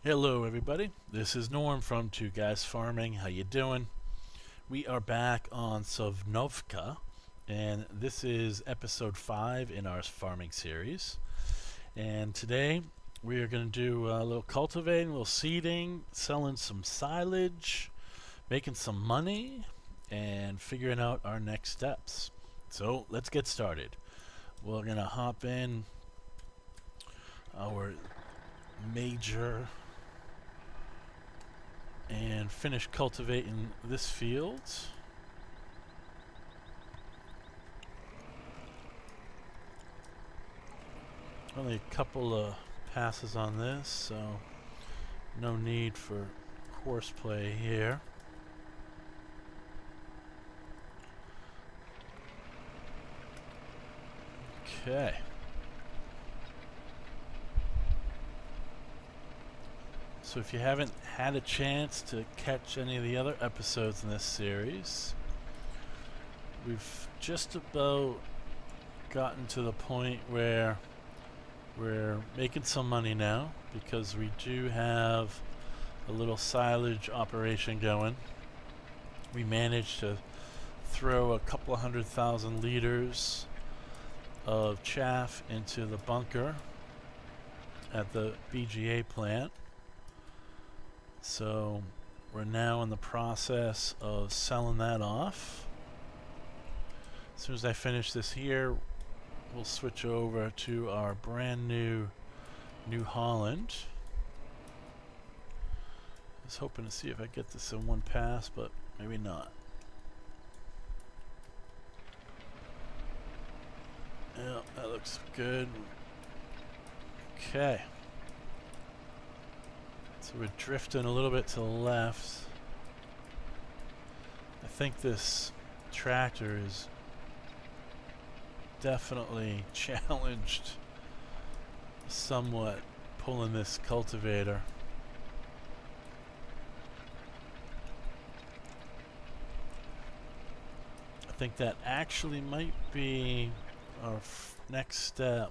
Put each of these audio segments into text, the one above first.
Hello everybody, this is Norm from Two Guys Farming. How you doing? We are back on Sosnovka, and this is episode 5 in our farming series. And today we are going to do a little cultivating, a little seeding, selling some silage, making some money, and figuring out our next steps. So let's get started. We're going to hop in our major and finish cultivating this field. Only a couple of passes on this, so no need for horseplay here. Okay. So if you haven't had a chance to catch any of the other episodes in this series, we've just about gotten to the point where we're making some money now because we do have a little silage operation going. We managed to throw a couple of 100,000 liters of chaff into the bunker at the BGA plant. So we're now in the process of selling that off. As soon as I finish this here, we'll switch over to our brand new New Holland. I was hoping to see if I get this in one pass, but maybe not. Yeah, that looks good. Okay. So we're drifting a little bit to the left. I think this tractor is definitely challenged somewhat pulling this cultivator. I think that actually might be our next step.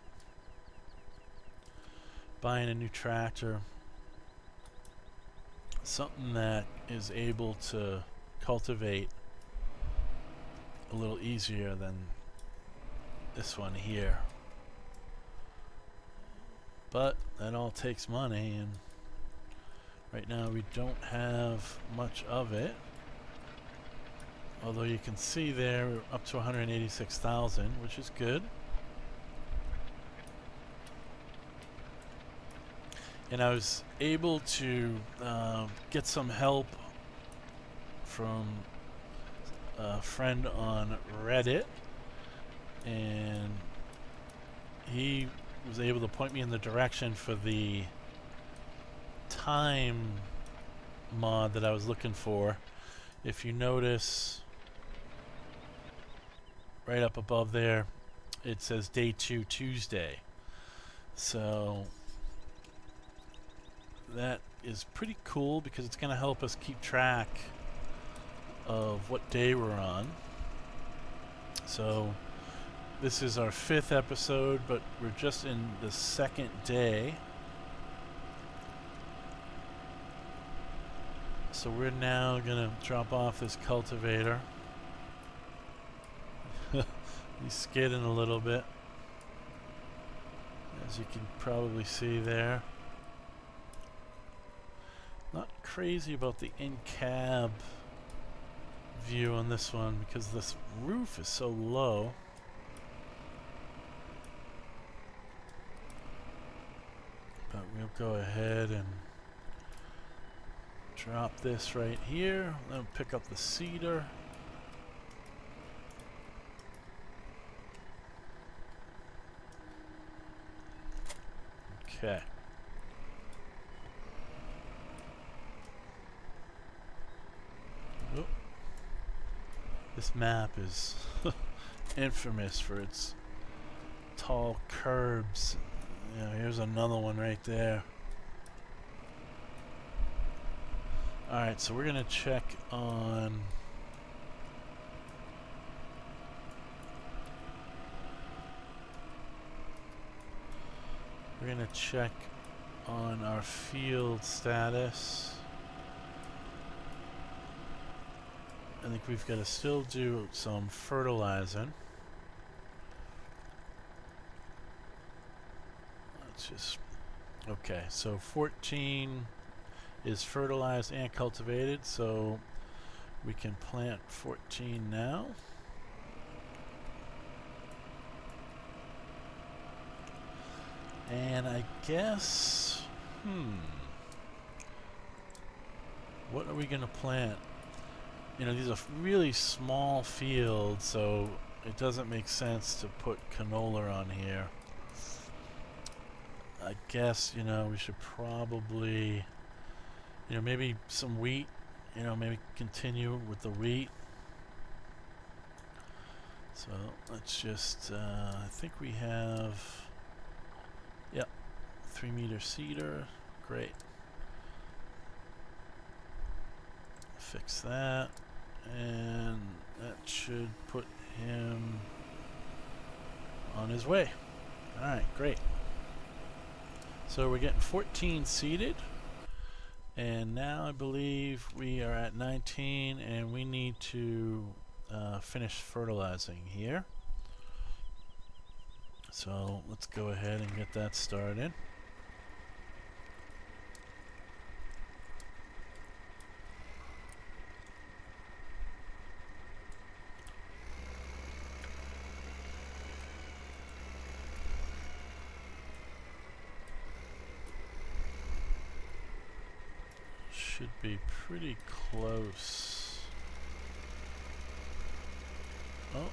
Buying a new tractor. Something that is able to cultivate a little easier than this one here. But that all takes money, and right now we don't have much of it. Although you can see there we're up to 186,000, which is good. And I was able to get some help from a friend on Reddit, and he was able to point me in the direction for the time mod that I was looking for. If you notice right up above there, it says day 2 Tuesday. So that is pretty cool because it's going to help us keep track of what day we're on. So this is our 5th episode, but we're just in the 2nd day. So we're now going to drop off this cultivator. He's skidding a little bit, as you can probably see there. Not crazy about the in-cab view on this one because this roof is so low. But we'll go ahead and drop this right here. Then pick up the cedar. Okay. This map is infamous for its tall curbs. You know, here's another one right there. Alright, so we're going to check on We're going to check on our field status. I think we've got to still do some fertilizing. Let's just... Okay, so 14 is fertilized and cultivated, so we can plant 14 now. And I guess, what are we going to plant? You know, these are really small fields, so it doesn't make sense to put canola on here. I guess, you know, we should probably, you know, maybe some wheat, you know, maybe continue with the wheat. So let's just, I think we have, yep, 3-meter cedar, great. Fix that, and that should put him on his way. Alright, great. So we're getting 14 seeded, and now I believe we are at 19, and we need to finish fertilizing here. So let's go ahead and get that started. Should be pretty close. Oh,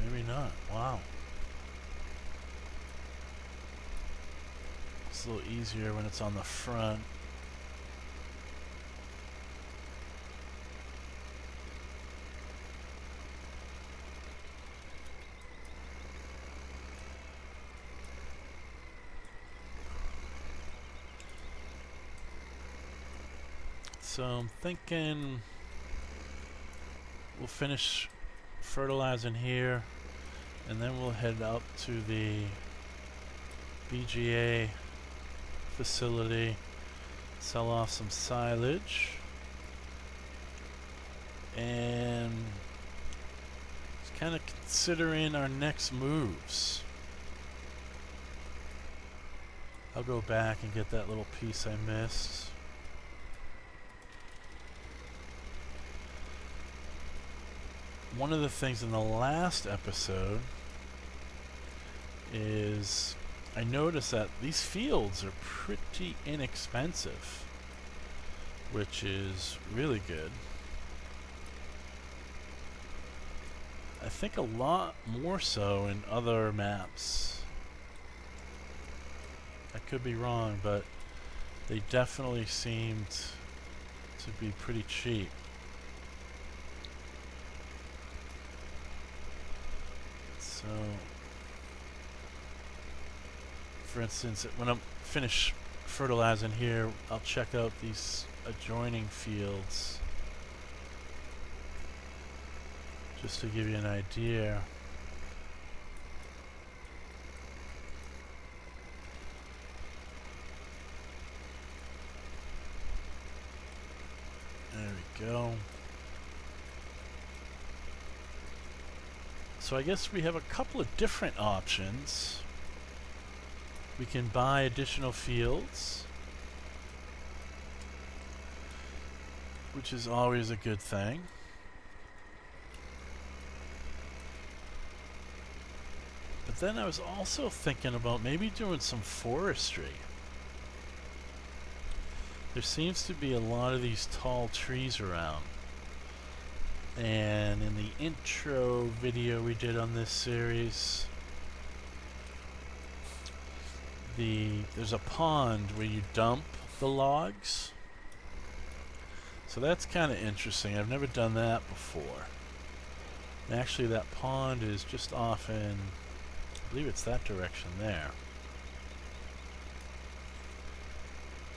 maybe not. Wow. It's a little easier when it's on the front. So I'm thinking we'll finish fertilizing here, and then we'll head up to the BGA facility, sell off some silage, and just kind of considering our next moves. I'll go back and get that little piece I missed. One of the things in the last episode is I noticed that these fields are pretty inexpensive, which is really good. I think a lot more so in other maps. I could be wrong, but they definitely seemed to be pretty cheap. So, for instance, when I'm finished fertilizing here, I'll check out these adjoining fields just to give you an idea. There we go. So I guess we have a couple of different options. We can buy additional fields, which is always a good thing. But then I was also thinking about maybe doing some forestry. There seems to be a lot of these tall trees around. And in the intro video we did on this series, there's a pond where you dump the logs. So that's kind of interesting. I've never done that before. And actually that pond is just off in, I believe it's that direction there.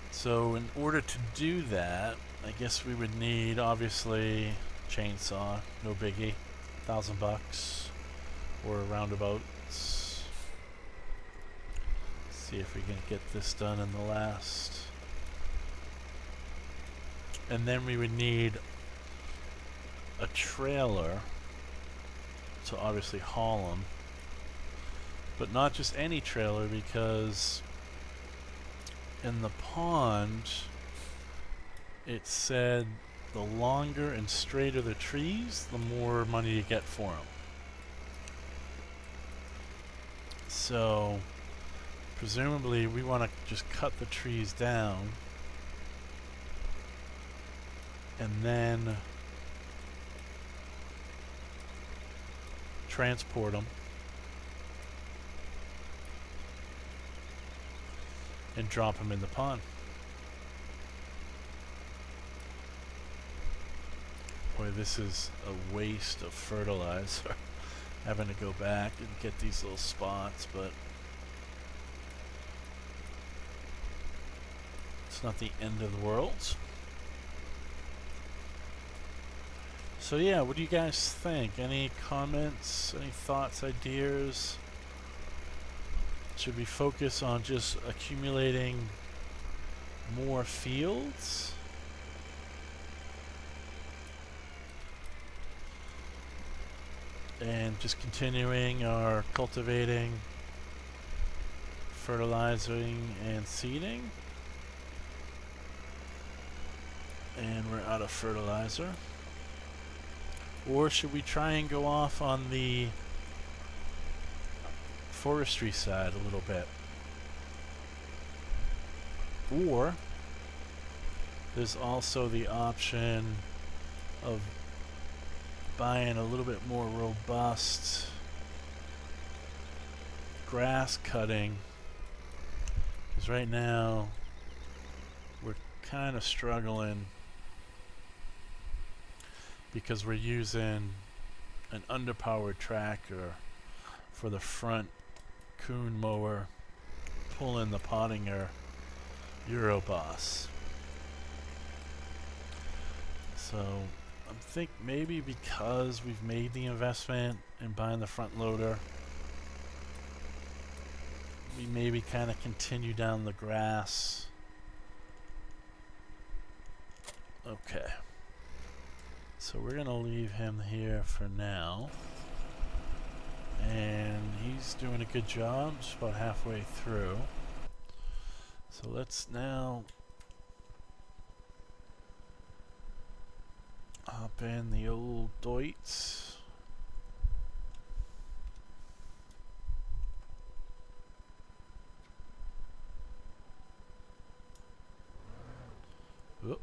So in order to do that, I guess we would need, obviously, chainsaw, no biggie, $1,000 or roundabouts. See if we can get this done in the last. And then we would need a trailer to obviously haul them. But not just any trailer, because in the pond it said the longer and straighter the trees, the more money you get for them. So presumably we want to just cut the trees down and then transport them and drop them in the pond. Boy, this is a waste of fertilizer. Having to go back and get these little spots, but it's not the end of the world. So yeah, what do you guys think? Any comments, any thoughts, ideas? Should we focus on just accumulating more fields? And just continuing our cultivating, fertilizing, and seeding? And we're out of fertilizer. Or should we try and go off on the forestry side a little bit? Or there's also the option of buying a little bit more robust grass cutting, because right now we're kind of struggling because we're using an underpowered tractor for the front coon mower pulling the Pottinger Euroboss. So I think maybe because we've made the investment in buying the front loader, we maybe kind of continue down the grass. Okay. So we're gonna leave him here for now. And he's doing a good job, just about halfway through. So let's now hop in the old Deutz. Whoop.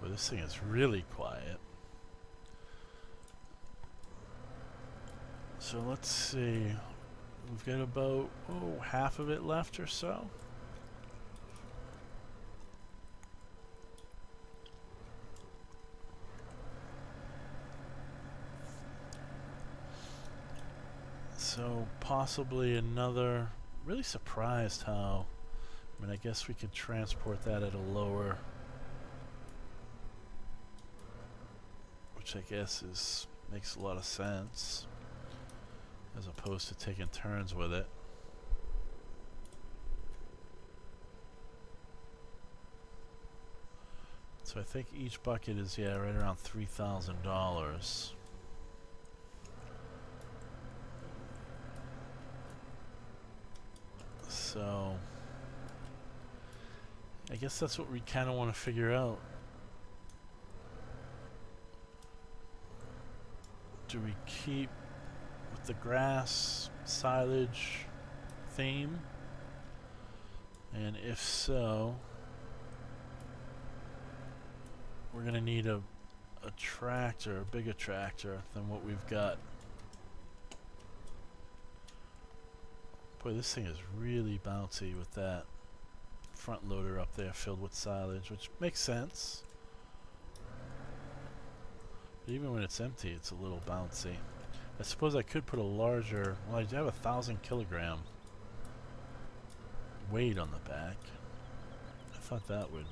Well, this thing is really quiet. So let's see. We've got about half of it left or so. So possibly another. Really surprised how. I mean, I guess we could transport that at a lower, which I guess makes a lot of sense, as opposed to taking turns with it. So I think each bucket is right around $3,000. So I guess that's what we kind of want to figure out. Do we keep with the grass silage theme? And if so, we're gonna need a tractor, a bigger tractor than what we've got. Boy, this thing is really bouncy with that front loader up there filled with silage, which makes sense. But even when it's empty, it's a little bouncy. I suppose I could put a larger, well, I do have 1,000 kilogram weight on the back. I thought that would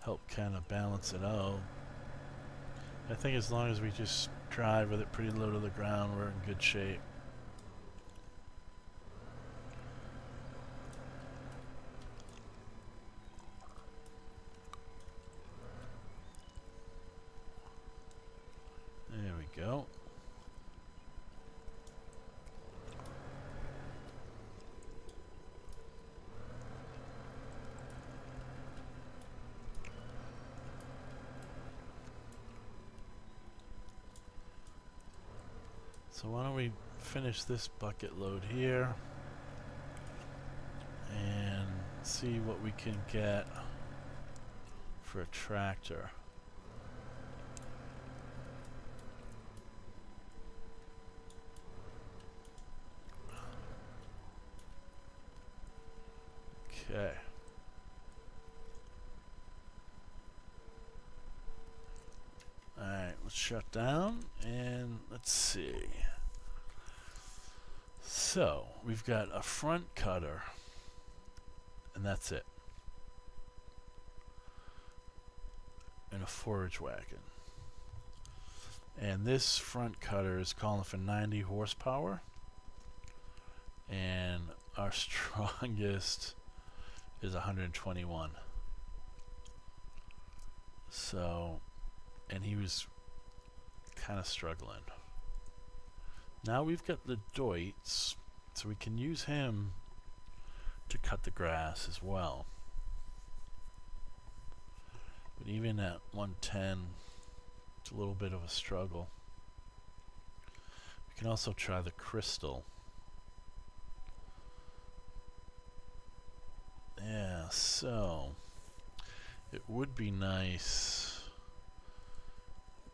help kind of balance it out. I think as long as we just drive with it pretty low to the ground, we're in good shape. So why don't we finish this bucket load here and see what we can get for a tractor. Okay. Alright, let's shut down and let's see. So, we've got a front cutter and that's it. And a forage wagon. And this front cutter is calling for 90 horsepower. And our strongest is 121. So, and he was kind of struggling. Now we've got the Deutz, so we can use him to cut the grass as well. But even at 110, it's a little bit of a struggle. We can also try the crystal. Yeah, so it would be nice.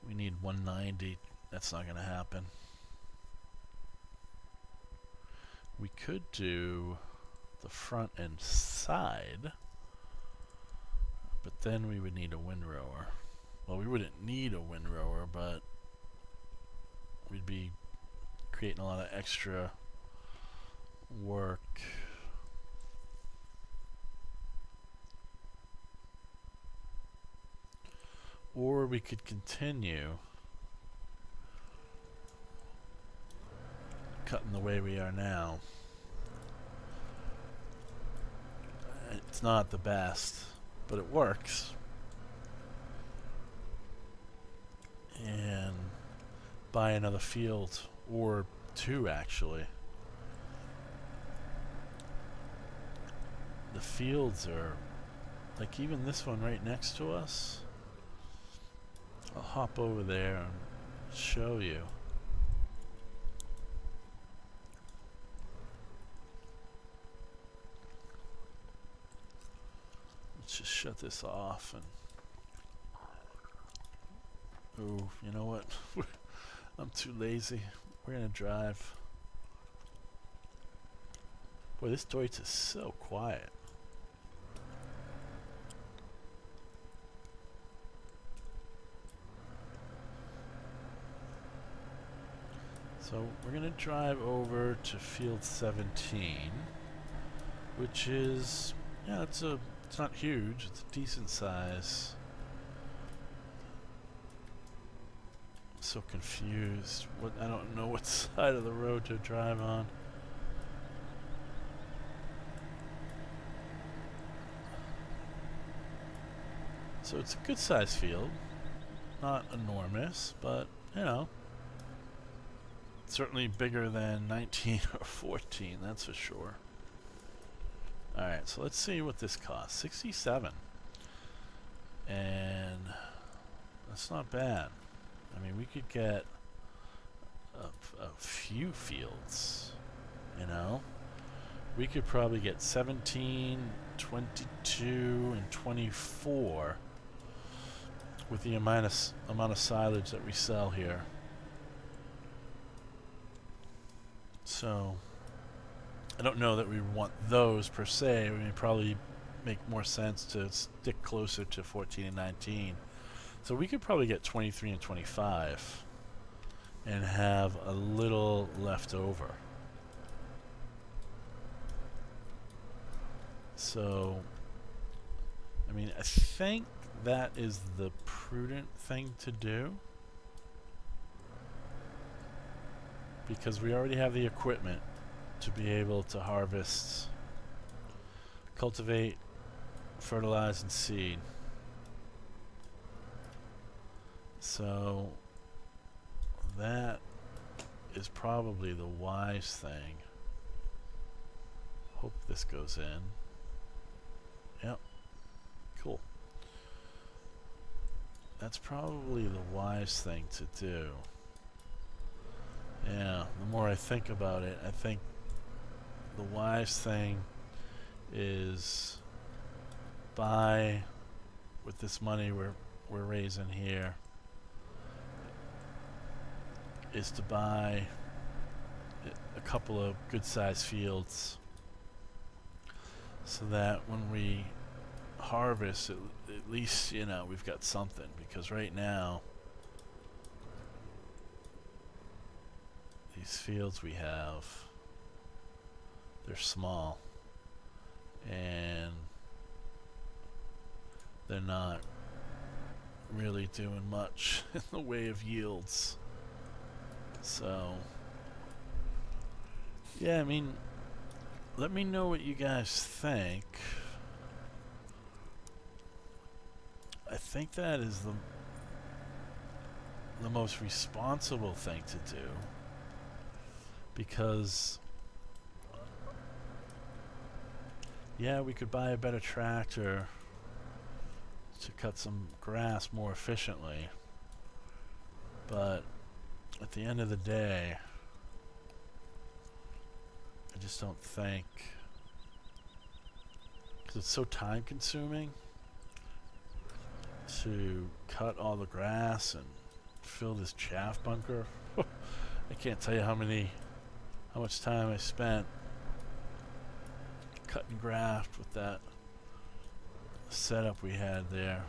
We need 190. That's not going to happen. We could do the front and side, but then we would need a windrower. Well, we wouldn't need a windrower, but we'd be creating a lot of extra work. Or we could continue cutting the way we are now. It's not the best, but it works. And buy another field, or two actually. The fields are, like even this one right next to us. I'll hop over there and show you. Let's just shut this off and... Oh, you know what? I'm too lazy. We're gonna drive. Boy, this Deutz is so quiet. So we're gonna drive over to field 17, which is, yeah, it's not huge. It's a decent size. I'm so confused. I don't know what side of the road to drive on. So it's a good size field, not enormous, but you know. Certainly bigger than 19 or 14, that's for sure. Alright, so let's see what this costs. 67. And that's not bad. I mean, we could get a few fields, you know? We could probably get 17, 22, and 24 with the amount of silage that we sell here. So, I don't know that we want those per se. We may probably make more sense to stick closer to 14 and 19. So we could probably get 23 and 25 and have a little left over. So, I mean, I think that is the prudent thing to do. Because we already have the equipment to be able to harvest, cultivate, fertilize, and seed. So that is probably the wise thing. Hope this goes in. Yep. Cool. That's probably the wise thing to do. Yeah, the more I think about it, I think the wise thing is buy with this money we're raising here is to buy a couple of good-sized fields so that when we harvest, at least, you know, we've got something, because right now these fields we have, they're small and they're not really doing much in the way of yields. So yeah, I mean, let me know what you guys think. I think that is the most responsible thing to do, because yeah, we could buy a better tractor to cut some grass more efficiently, but at the end of the day, I just don't think, because it's so time consuming to cut all the grass and fill this chaff bunker. I can't tell you how much time I spent cutting grass with that setup we had there.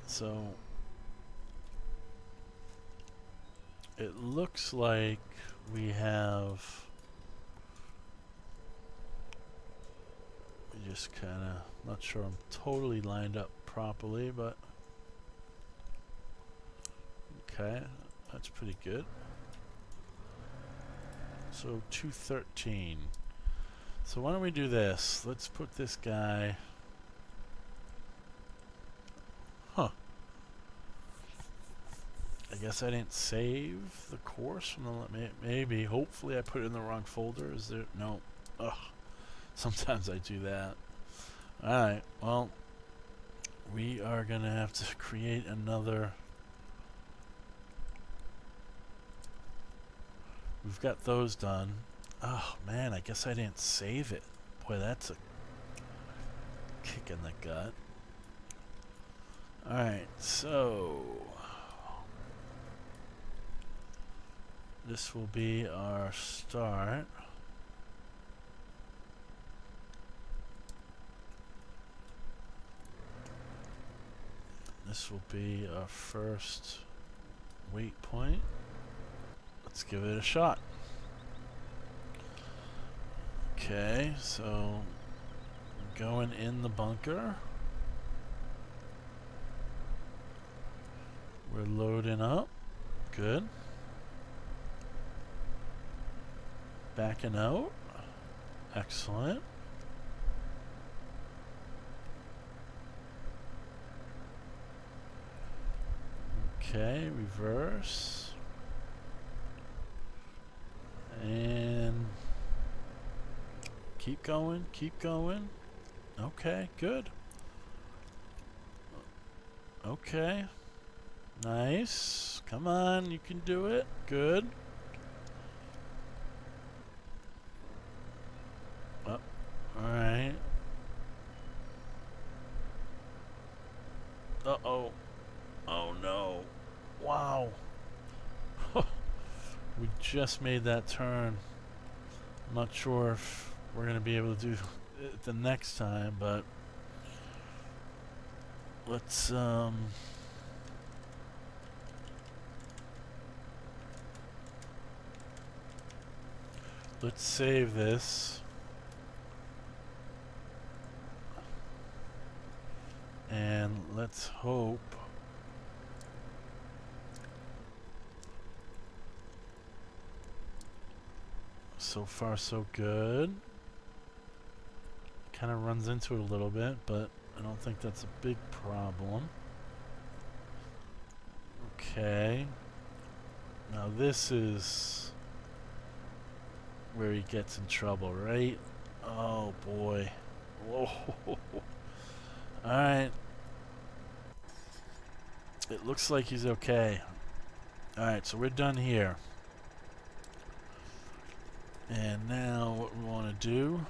So it looks like we have, just kind of, not sure I'm totally lined up properly, but okay, that's pretty good. So 213. So why don't we do this? Let's put this guy. Huh. I guess I didn't save the course from the, maybe, hopefully I put it in the wrong folder. Is there? No. Ugh. Sometimes I do that. Alright, well, we are gonna have to create another. We've got those done. Oh man, I guess I didn't save it. Boy, that's a kick in the gut. Alright, so this will be our start. This will be our first waypoint. Let's give it a shot. Okay, so going in the bunker. We're loading up. Good. Backing out. Excellent. Okay, reverse. And keep going, keep going. Okay, good. Okay. Nice. Come on, you can do it. Good. Oh, alright. Uh-oh. Oh no. Wow. We just made that turn. I'm not sure if we're going to be able to do it the next time, but let's save this. And let's hope so far so good. Kind of runs into it a little bit, but I don't think that's a big problem. Okay. Now this is where he gets in trouble, right? Oh boy. Whoa. Alright. It looks like he's okay. Alright, so we're done here. And now what we want to do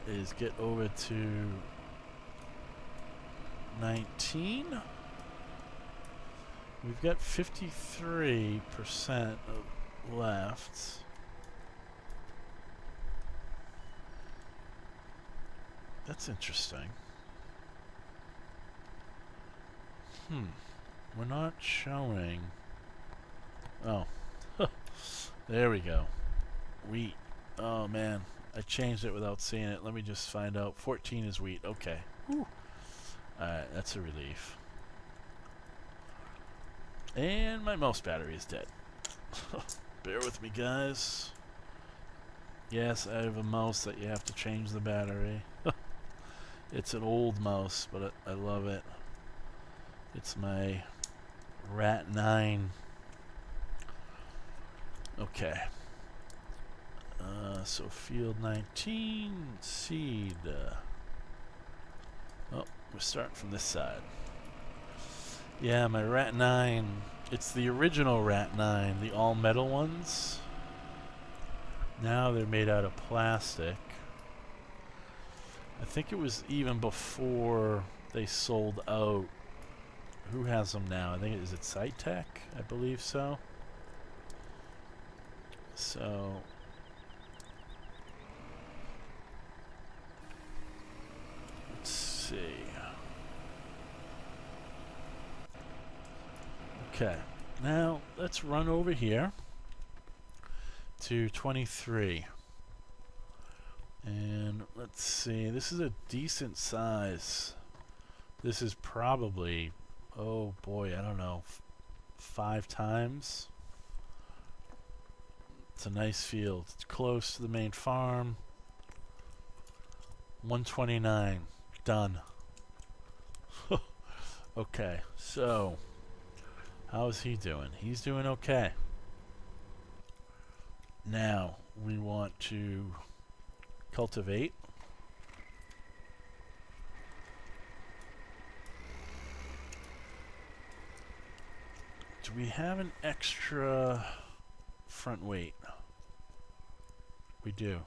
is get over to 19. We've got 53% left. That's interesting. We're not showing. Oh. There we go. Wheat. Oh man. I changed it without seeing it. Let me just find out. 14 is wheat. Okay. Alright, that's a relief. And my mouse battery is dead. Bear with me, guys. Yes, I have a mouse that you have to change the battery. It's an old mouse, but I love it. It's my Rat 9. Okay. So field 19, seed. Oh, we're starting from this side. Yeah, my Rat 9. It's the original Rat 9, the all-metal ones. Now they're made out of plastic. I think it was even before they sold out. Who has them now? I think is it SciTech? I believe so. So let's see. Okay, now let's run over here to 23. And let's see, this is a decent size. This is probably, oh boy, I don't know, 5 times. It's a nice field. It's close to the main farm. 129. Done. Okay, so how is he doing? He's doing okay. Now we want to cultivate. Do we have an extra front weight? We do.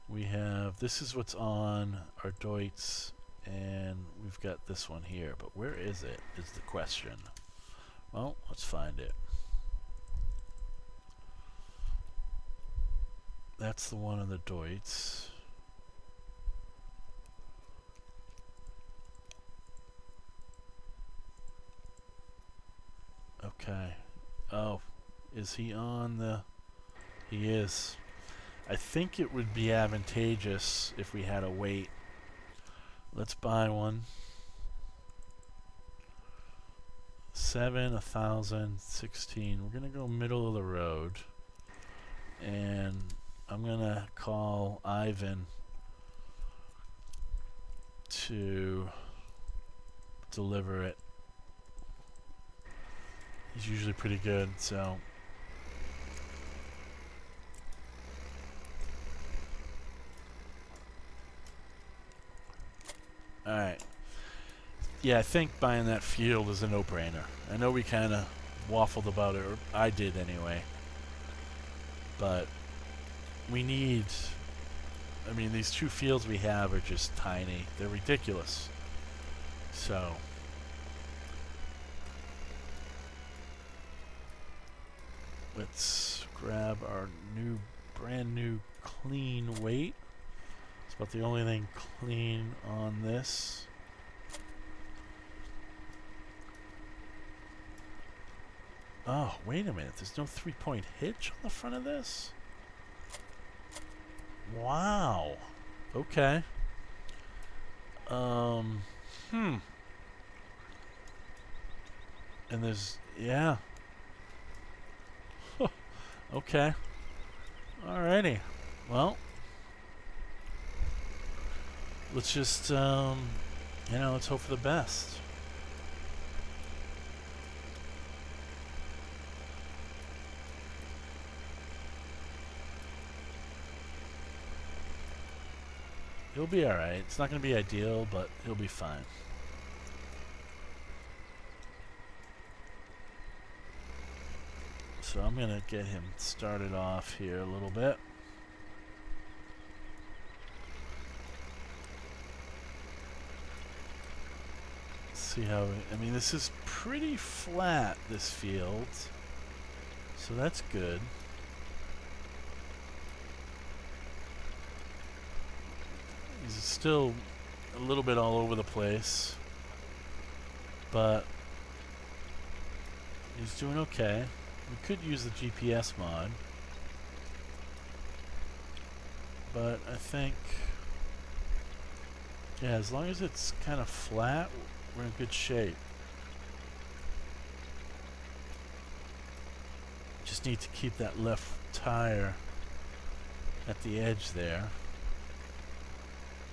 We have, this is what's on our Deutz, and we've got this one here, but where is it is the question. Well, let's find it. That's the one on the Deutz. Okay. Oh, is he on the... He is. I think it would be advantageous if we had a weight. Let's buy one. 7, 1,000, 16. We're gonna go middle of the road. And I'm gonna call Ivan to deliver it. He's usually pretty good, so. Alright. Yeah, I think buying that field is a no-brainer. I know we kind of waffled about it, or I did anyway. But we need... I mean, these 2 fields we have are just tiny. They're ridiculous. So... let's grab our new, brand new clean weight. It's about the only thing clean on this. Oh, wait a minute. There's no 3-point hitch on the front of this? Wow. Okay. And there's, yeah. Okay. Alrighty. Well, let's just, you know, let's hope for the best. He'll be alright. It's not going to be ideal, but he'll be fine. So I'm going to get him started off here a little bit. See how, I mean, this is pretty flat, this field. So that's good. He's still a little bit all over the place, but he's doing okay. We could use the GPS mod, but I think, yeah, as long as it's kind of flat, we're in good shape. Just need to keep that left tire at the edge there.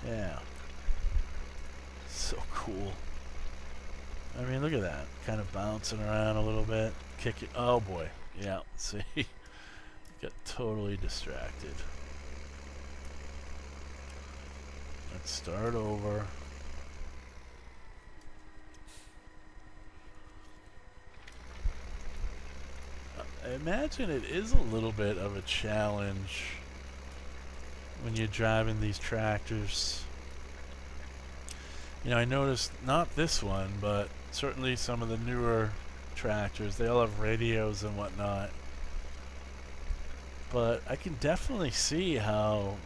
Yeah. So cool. I mean, look at that. Kind of bouncing around a little bit. Kick it. Oh boy. Yeah. See? Got totally distracted. Let's start over. I imagine it is a little bit of a challenge when you're driving these tractors. You know, I noticed not this one, but certainly some of the newer tractors, they all have radios and whatnot. But I can definitely see how,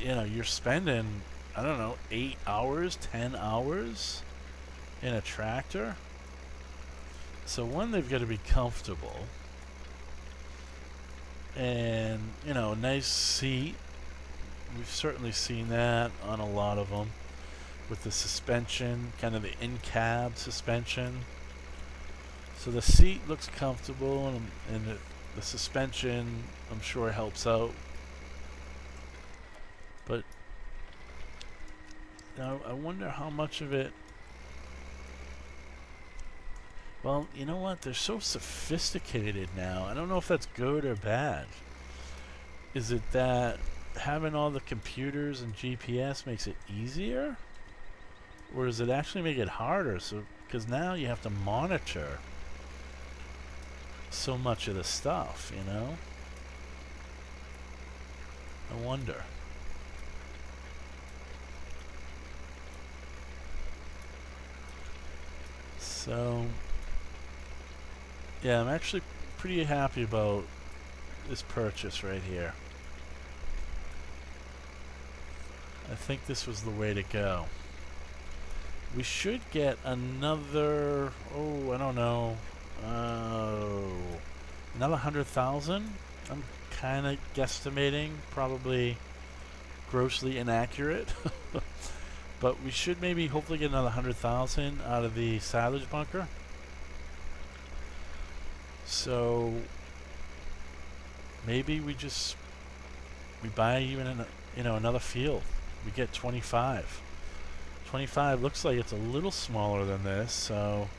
you know, you're spending, I don't know, 8 hours, 10 hours in a tractor. So one, they've got to be comfortable. And, you know, nice seat. We've certainly seen that on a lot of them. With the suspension, kind of the in-cab suspension. So the seat looks comfortable, and the suspension, I'm sure, helps out. But now I wonder how much of it... Well, you know what? They're so sophisticated now. I don't know if that's good or bad. Is it that having all the computers and GPS makes it easier? Or does it actually make it harder? So, because now you have to monitor so much of the stuff, you know? I wonder. So, yeah, I'm actually pretty happy about this purchase right here. I think this was the way to go. We should get another, I don't know, another 100,000. I'm kind of guesstimating, probably grossly inaccurate. But we should maybe hopefully get another 100,000 out of the silage bunker. So maybe we buy even another field. We get 25. 25 looks like it's a little smaller than this, so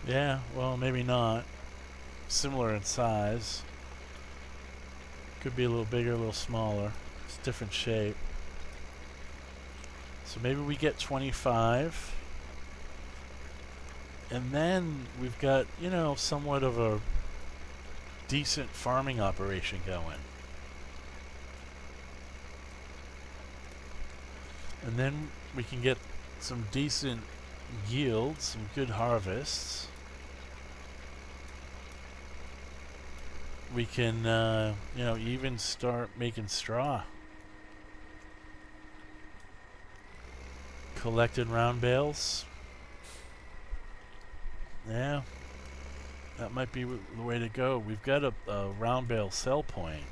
yeah, well, maybe not. Similar in size. Could be a little bigger, a little smaller. It's different shape. So maybe we get 25. And then we've got, you know, somewhat of a decent farming operation going. And then we can get some decent yields, some good harvests. We can, you know, even start making straw. Collected round bales. Yeah, that might be the way to go. We've got a round bale sell point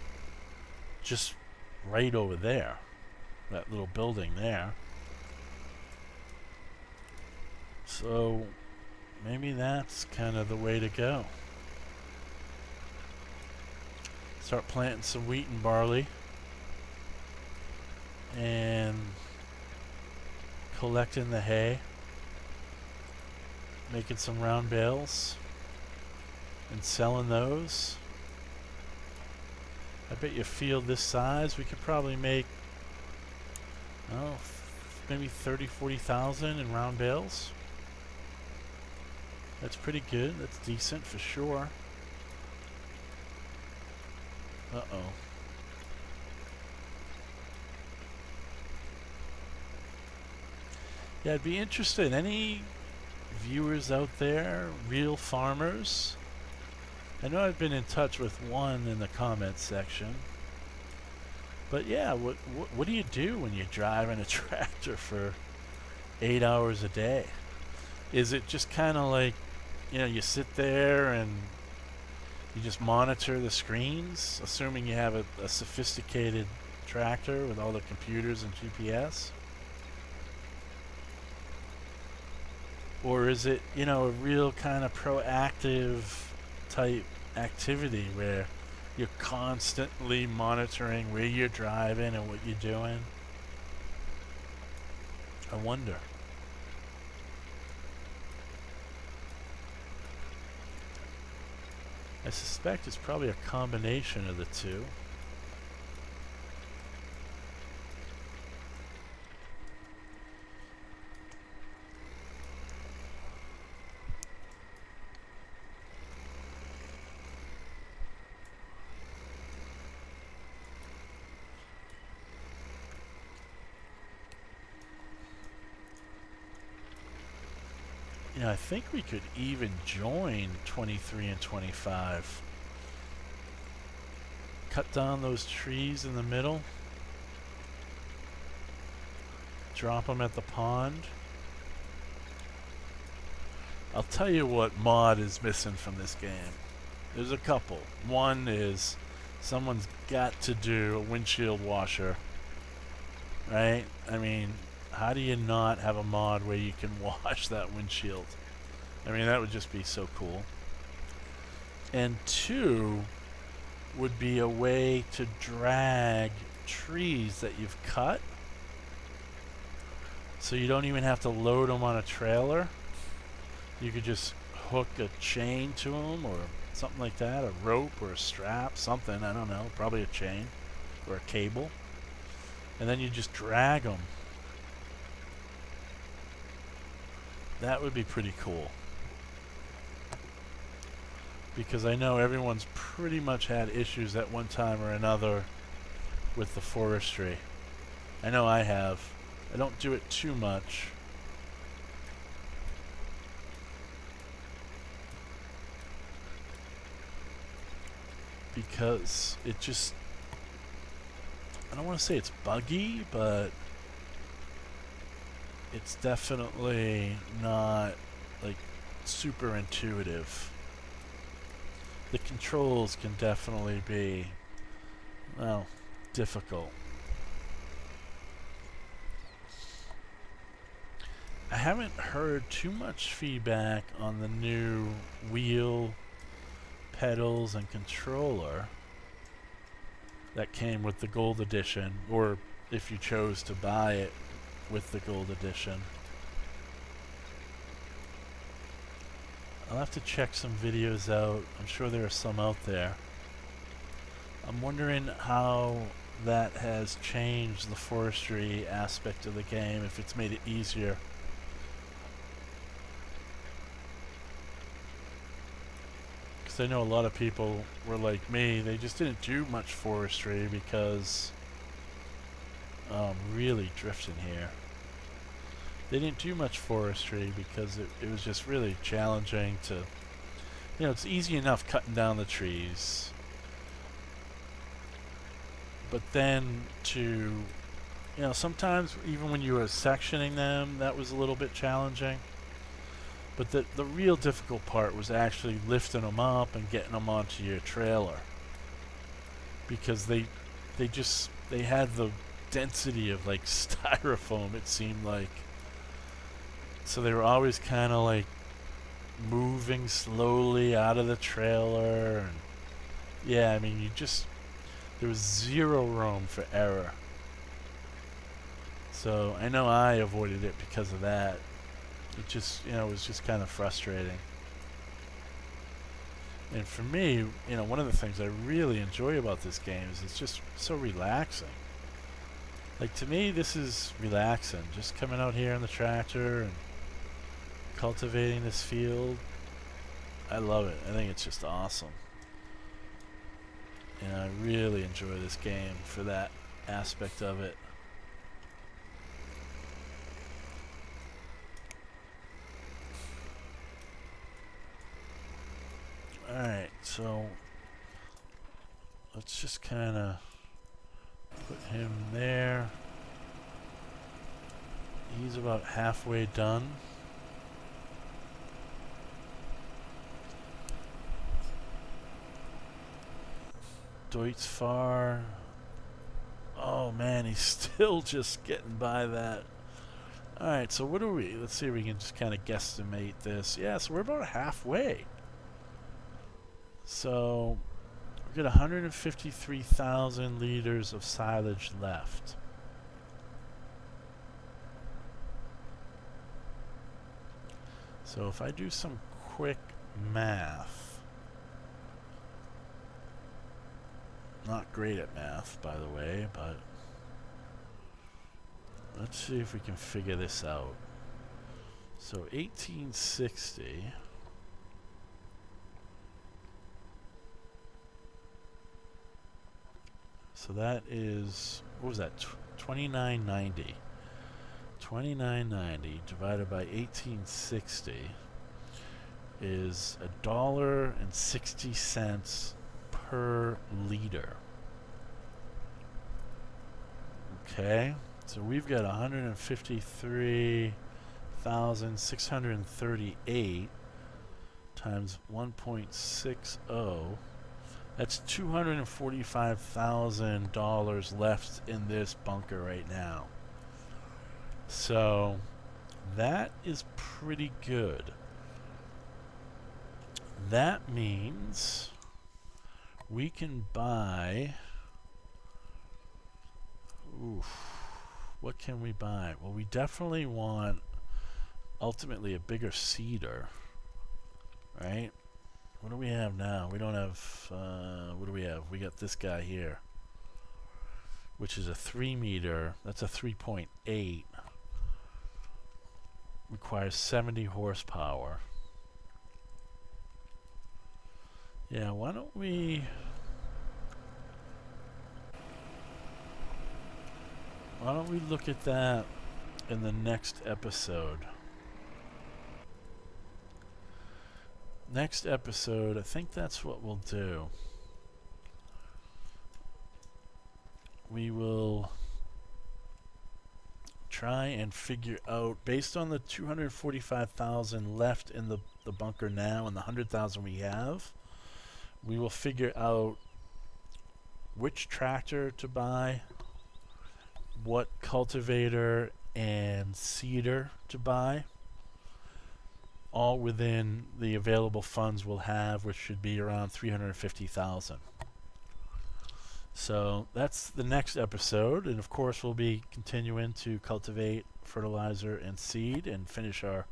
just right over there. That little building there. So maybe that's kind of the way to go. Start planting some wheat and barley and collecting the hay, making some round bales and selling those. I bet you a field this size we could probably make Oh, maybe 30,000-40,000 in round bales. That's pretty good. That's decent for sure. Uh-oh. Yeah, I'd be interested. Any viewers out there, real farmers? I know I've been in touch with one in the comments section. But yeah, what do you do when you're driving a tractor for 8 hours a day? Is it just kind of like, you know, you sit there and you just monitor the screens, assuming you have a sophisticated tractor with all the computers and GPS? Or is it, you know, a real kind of proactive type activity where you're constantly monitoring where you're driving and what you're doing? I wonder. I suspect it's probably a combination of the two. Yeah, I think we could even join 23 and 25. Cut down those trees in the middle. Drop them at the pond. I'll tell you what mod is missing from this game. There's a couple. One is someone's got to do a windshield washer. Right? I mean, how do you not have a mod where you can wash that windshield? I mean, that would just be so cool. And two would be a way to drag trees that you've cut, so you don't even have to load them on a trailer. You could just hook a chain to them or something like that, a rope or a strap, something, I don't know, probably a chain or a cable. And then you just drag them. That would be pretty cool. Because I know everyone's pretty much had issues at one time or another with the forestry. I know I have. I don't do it too much. Because it just, I don't want to say it's buggy, but it's definitely not like super intuitive. The controls can definitely be, well, difficult. I haven't heard too much feedback on the new wheel, pedals, and controller that came with the Gold Edition, or if you chose to buy it with the Gold Edition. I'll have to check some videos out. I'm sure there are some out there. I'm wondering how that has changed the forestry aspect of the game, if it's made it easier. Because I know a lot of people were like me, they just didn't do much forestry because really drifting here. They didn't do much forestry because it was just really challenging to, you know, it's easy enough cutting down the trees, but then to, you know, sometimes even when you were sectioning them, that was a little bit challenging. But the real difficult part was actually lifting them up and getting them onto your trailer, because they had the density of like styrofoam, it seemed like. So they were always kind of like moving slowly out of the trailer, and yeah, I mean, there was zero room for error. So I know I avoided it because of that. It just, you know, it was just kind of frustrating. And for me, you know, one of the things I really enjoy about this game is it's just so relaxing. Like, to me, this is relaxing. Just coming out here on the tractor and cultivating this field. I love it. I think it's just awesome. And I really enjoy this game for that aspect of it. Alright, so let's just kind of put him there. He's about halfway done. Deutz Fahr. Oh man, he's still just getting by that. Alright, so what are we? Let's see if we can just kind of guesstimate this. Yeah, so we're about halfway. So we've got 153,000 liters of silage left. So if I do some quick math, not great at math, by the way, but let's see if we can figure this out. So 1860. So that is, what was that? 2990. 2990 divided by 1860 is $1.60 per liter. Okay, so we've got 153,638 times 1.60. That's $245,000 left in this bunker right now. So that is pretty good. That means we can buy, what can we buy? Well, we definitely want ultimately a bigger seeder, right? What do we have now? We don't have, what do we have? We got this guy here, which is a 3 meter. That's a 3.8. Requires 70 horsepower. Yeah, why don't we look at that in the next episode? Next episode, I think that's what we'll do. We will try and figure out, based on the 245,000 left in the bunker now and the 100,000 we have, we will figure out which tractor to buy, what cultivator and seeder to buy, all within the available funds we'll have, which should be around 350,000. So that's the next episode, and of course we'll be continuing to cultivate fertilizer and seed and finish our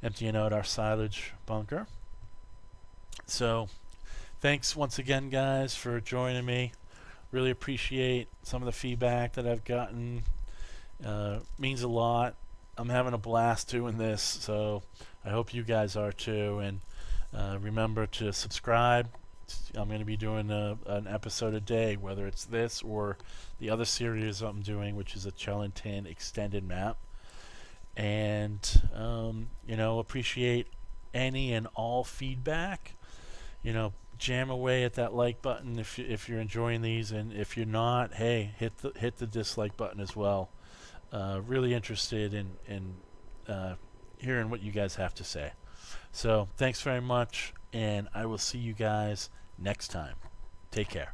emptying out our silage bunker. So thanks once again, guys, for joining me. Really appreciate some of the feedback that I've gotten. Means a lot. I'm having a blast doing this, so I hope you guys are too. And remember to subscribe. I'm going to be doing an episode a day, whether it's this or the other series I'm doing, which is a Chellington extended map. And you know, appreciate any and all feedback. You know, jam away at that like button if you're enjoying these, and if you're not, hey, hit the dislike button as well. Really interested in hearing what you guys have to say. So thanks very much, and I will see you guys next time. Take care.